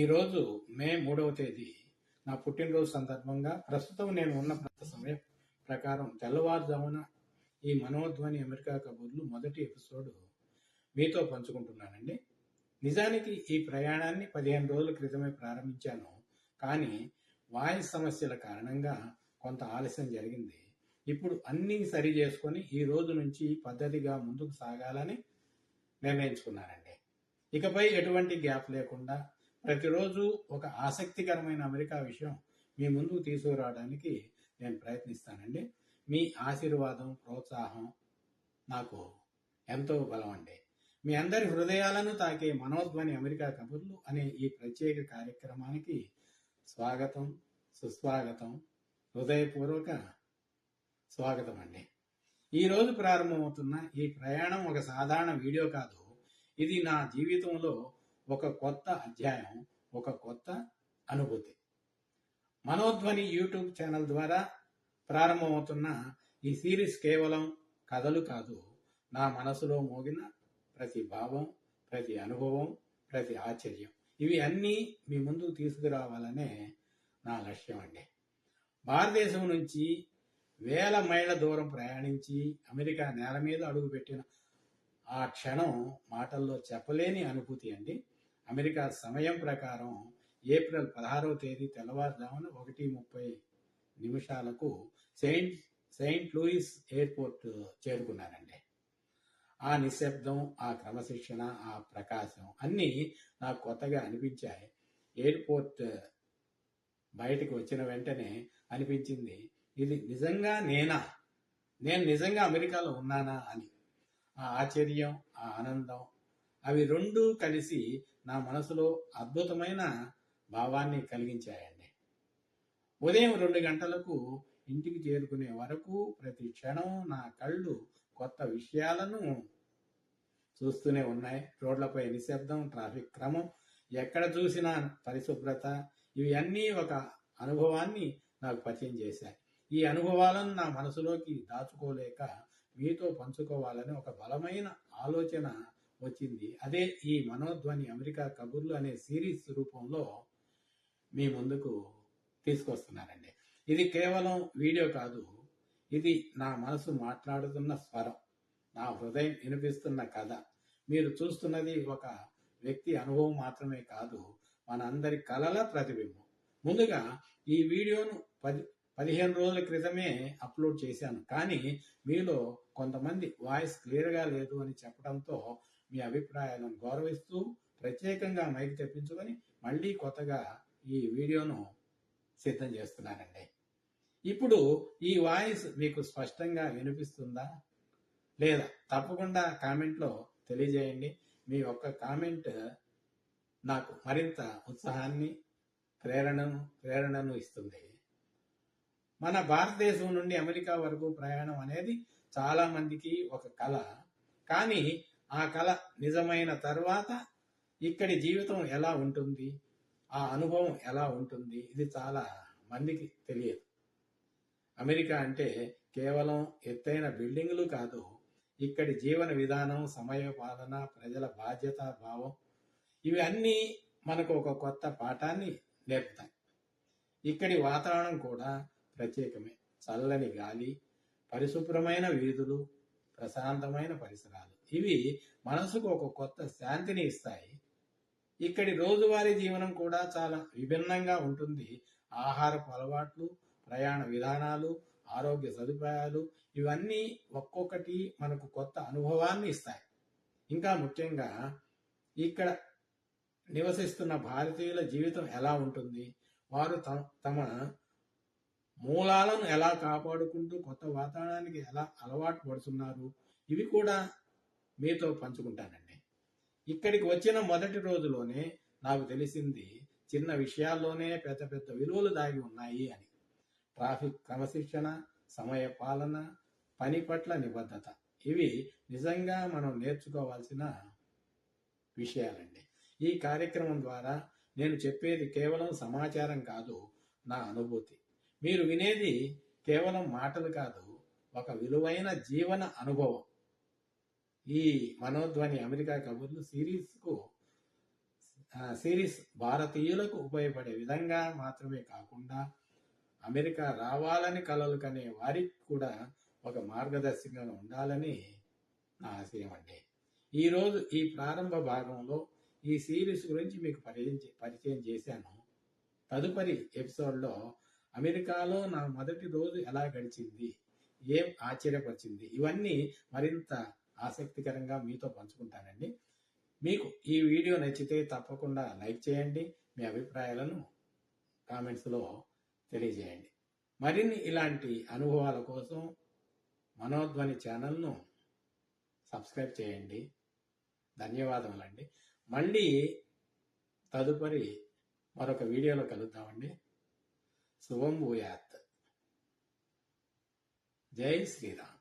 ఈరోజు మే 3వ తేదీ నా పుట్టినరోజు సందర్భంగా ప్రస్తుతం నేను ఉన్న సమయం ప్రకారం తెల్లవారుజామున ఈ మనోధ్వని అమెరికా కబుర్లు మొదటి ఎపిసోడ్ మీతో పంచుకుంటున్నానండి. నిజానికి ఈ ప్రయాణాన్ని 15 రోజుల క్రితమే ప్రారంభించాను, కానీ వాయిస్ సమస్యల కారణంగా కొంత ఆలస్యం జరిగింది. ఇప్పుడు అన్నీ సరి చేసుకొని ఈ రోజు నుంచి పద్ధతిగా ముందుకు సాగాలని నిర్ణయించుకున్నానండి. ఇకపై ఎటువంటి గ్యాప్ లేకుండా ప్రతిరోజు ఒక ఆసక్తికరమైన అమెరికా విషయం మీ ముందుకు తీసుకురావడానికి నేను ప్రయత్నిస్తానండి. మీ ఆశీర్వాదం, ప్రోత్సాహం నాకు ఎంతో బలం అండి. మీ అందరి హృదయాలను తాకే మనోధ్వని అమెరికా కబుర్లు అనే ఈ ప్రత్యేక కార్యక్రమానికి స్వాగతం, సుస్వాగతం, హృదయపూర్వక స్వాగతం అండి. ఈరోజు ప్రారంభమవుతున్న ఈ ప్రయాణం ఒక సాధారణ వీడియో కాదు. ఇది నా జీవితంలో ఒక కొత్త అధ్యాయం, ఒక కొత్త అనుభూతి. మనోధ్వని యూట్యూబ్ ఛానల్ ద్వారా ప్రారంభమవుతున్న ఈ సిరీస్ కేవలం కథలు కాదు, నా మనసులో మోగిన ప్రతి భావం, ప్రతి అనుభవం, ప్రతి ఆశ్చర్యం, ఇవి అన్నీ మీ ముందుకు తీసుకురావాలనే నా లక్ష్యం అండి. భారతదేశం నుంచి వేల మైళ్ళ దూరం ప్రయాణించి అమెరికా నేల మీద అడుగుపెట్టిన ఆ క్షణం మాటల్లో చెప్పలేని అనుభూతి అండి. అమెరికా సమయం ప్రకారం ఏప్రిల్ 16వ తేదీ తెల్లవారుజామున 1:30 సెయింట్ లూయిస్ ఎయిర్పోర్ట్ చేరుకున్నానండి. ఆ నిశ్శబ్దం, ఆ క్రమశిక్షణ, ఆ ప్రకాశం అన్నీ నాకు కొత్తగా అనిపించాయి. ఎయిర్పోర్ట్ బయటకు వచ్చిన వెంటనే అనిపించింది, ఇది నిజంగా నేను నిజంగా అమెరికాలో ఉన్నానా అని. ఆ ఆశ్చర్యం, ఆ ఆనందం, అవి రెండూ కలిసి నా మనసులో అద్భుతమైన భావాన్ని కలిగించాయండి. ఉదయం 2 గంటలకు ఇంటికి చేరుకునే వరకు ప్రతి క్షణం నా కళ్ళు కొత్త విషయాలను చూస్తూనే ఉన్నాయి. రోడ్లపై నిశ్శబ్దం, ట్రాఫిక్ క్రమం, ఎక్కడ చూసినా పరిశుభ్రత, ఇవి అన్నీ ఒక అనుభవాన్ని నాకు పరిచయం చేశాయి. ఈ అనుభవాలను నా మనసులోకి దాచుకోలేక మీతో పంచుకోవాలని ఒక బలమైన ఆలోచన వచ్చింది. అదే ఈ మనోధ్వని అమెరికా కబుర్లు అనే సిరీస్ రూపంలో మీ ముందుకు తీసుకొస్తున్నానండి. ఇది కేవలం వీడియో కాదు, ఇది నా మనసు మాట్లాడుతున్న స్వరం, నా హృదయం వినిపిస్తున్న కథ. మీరు చూస్తున్నది ఒక వ్యక్తి అనుభవం మాత్రమే కాదు, మన అందరి కలల ప్రతిబింబం. ముందుగా ఈ వీడియోను 15 రోజుల క్రితమే అప్లోడ్ చేశాను, కానీ మీలో కొంతమంది వాయిస్ క్లియర్గా లేదు అని చెప్పడంతో మీ అభిప్రాయాలను గౌరవిస్తూ ప్రత్యేకంగా మైక్ తెప్పించుకొని మళ్ళీ కొత్తగా ఈ వీడియోను సిద్ధం చేస్తున్నానండి. ఇప్పుడు ఈ వాయిస్ మీకు స్పష్టంగా వినిపిస్తుందా లేదా తప్పకుండా కామెంట్లో తెలియజేయండి. మీ ఒక్క కామెంట్ నాకు మరింత ఉత్సాహాన్ని, ప్రేరణను ఇస్తుంది. మన భారతదేశం నుండి అమెరికా వరకు ప్రయాణం అనేది చాలా మందికి ఒక కళ, కానీ ఆ కళ నిజమైన తర్వాత ఇక్కడి జీవితం ఎలా ఉంటుంది, ఆ అనుభవం ఎలా ఉంటుంది, ఇది చాలా మందికి తెలియదు. అమెరికా అంటే కేవలం ఎత్తైన బిల్డింగులు కాదు, ఇక్కడి జీవన విధానం, సమయ పాలన, ప్రజల బాధ్యతా భావం, ఇవి అన్నీ మనకు ఒక కొత్త పాఠాన్ని నేర్పుతాయి. ఇక్కడి వాతావరణం కూడా ప్రత్యేకమే. చల్లని గాలి, పరిశుభ్రమైన వీధులు, ప్రశాంతమైన పరిసరాలు, ఇవి మనసుకు ఒక కొత్త శాంతిని ఇస్తాయి. ఇక్కడి రోజువారీ జీవనం కూడా చాలా విభిన్నంగా ఉంటుంది. ఆహారపు అలవాట్లు, ప్రయాణ విధానాలు, ఆరోగ్య సదుపాయాలు, ఇవన్నీ ఒక్కొక్కటి మనకు కొత్త అనుభవాన్ని ఇస్తాయి. ఇంకా ముఖ్యంగా ఇక్కడ నివసిస్తున్న భారతీయుల జీవితం ఎలా ఉంటుంది, వారు తమ మూలాలను ఎలా కాపాడుకుంటూ కొత్త వాతావరణానికి ఎలా అలవాటు పడుతున్నారు, ఇవి కూడా మీతో పంచుకుంటానండి. ఇక్కడికి వచ్చిన మొదటి రోజులోనే నాకు తెలిసింది, చిన్న విషయాల్లోనే పెద్ద పెద్ద విలువలు దాగి ఉన్నాయి అని. ట్రాఫిక్ క్రమశిక్షణ, సమయ పాలన, పని పట్ల నిబద్ధత, ఇవి నిజంగా మనం నేర్చుకోవాల్సిన విషయాలండి. ఈ కార్యక్రమం ద్వారా నేను చెప్పేది కేవలం సమాచారం కాదు, నా అనుభూతి. మీరు వినేది కేవలం మాటలు కాదు, ఒక విలువైన జీవన అనుభవం. ఈ మనోధ్వని అమెరికా కబుర్లు సిరీస్కు సిరీస్ భారతీయులకు ఉపయోగపడే విధంగా మాత్రమే కాకుండా అమెరికా రావాలని కలలు కనే వారికి కూడా ఒక మార్గదర్శకంగా ఉండాలని నా ఆశయం అండి. ఈరోజు ఈ ప్రారంభ భాగంలో ఈ సిరీస్ గురించి మీకు పరిచయం చేశాను. తదుపరి ఎపిసోడ్లో అమెరికాలో నా మొదటి రోజు ఎలా గడిచింది, ఏం ఆశ్చర్యపరిచింది, ఇవన్నీ మరింత ఆసక్తికరంగా మీతో పంచుకుంటానండి. మీకు ఈ వీడియో నచ్చితే తప్పకుండా లైక్ చేయండి, మీ అభిప్రాయాలను కామెంట్స్లో తెలియజేయండి. మరిన్ని ఇలాంటి అనుభవాల కోసం మనోధ్వని ఛానల్ను సబ్స్క్రైబ్ చేయండి. ధన్యవాదములండి. మళ్ళీ తదుపరి మరొక వీడియోలో కలుద్దామండి. శుభం భూయాత్. జై శ్రీరామ్.